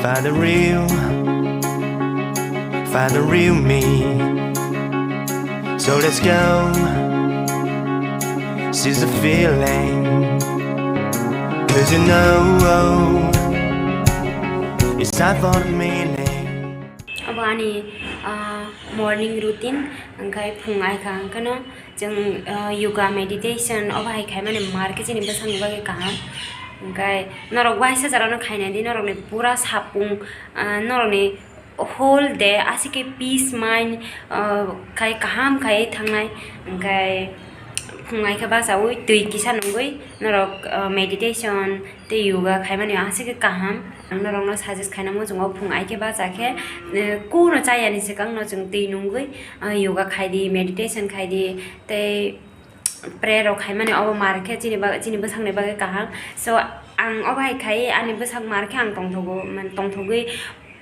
Find the real me. So let's go, seize the feeling. Cause you know it's time for the meaning. अब आनी morning routine angkai phungai khang kana jeng yoga meditation अब hai khai mane market jeni basang bage kaham angkai norok waisa jarano khaina di norok ni pura sapung norok ni whole day asike peace mind khai kaham khai thangnai angkai phungai kha basa ui tui kisa nungoi norok meditation te yoga khai mane asike kaham norok no suggest khaina mo jungo phungai ke basa khe ko no chaya ni sekang no jung tei nungoi yoga khai di meditation khai di te prayer khai mane obo mar khe chini basang ne bage kaham so ang obai khai ani basang mar khe ang tongthogoi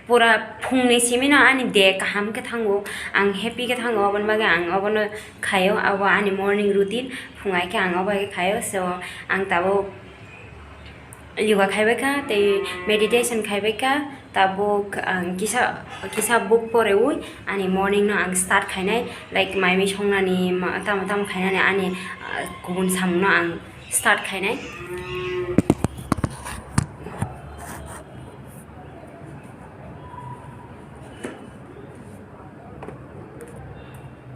pura phungni simina ani de kaham ke thango ang happy ke thango abon bage ang obono khayo abo ani morning routine phungai ke ang obai khayo so ang tabo yoga khaibai ka te meditation khaibai ka tabo kisa book pore ui ani morning no ang start khainai like mai mi songnani tam khainani ani kubun samno ang start khainai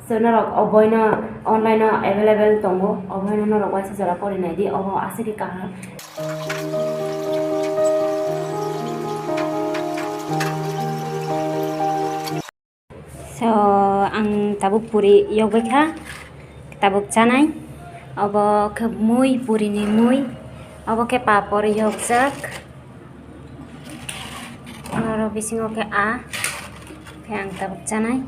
so norok oboino online available tongo oboino norok waisa jara pore nai di obo asike kaham so ang tabuk puri yoga kha tabuk chanai obo ke mui puri ni mui obo ke papor yogjak noro bisingo ke a ke ang tabuk chanai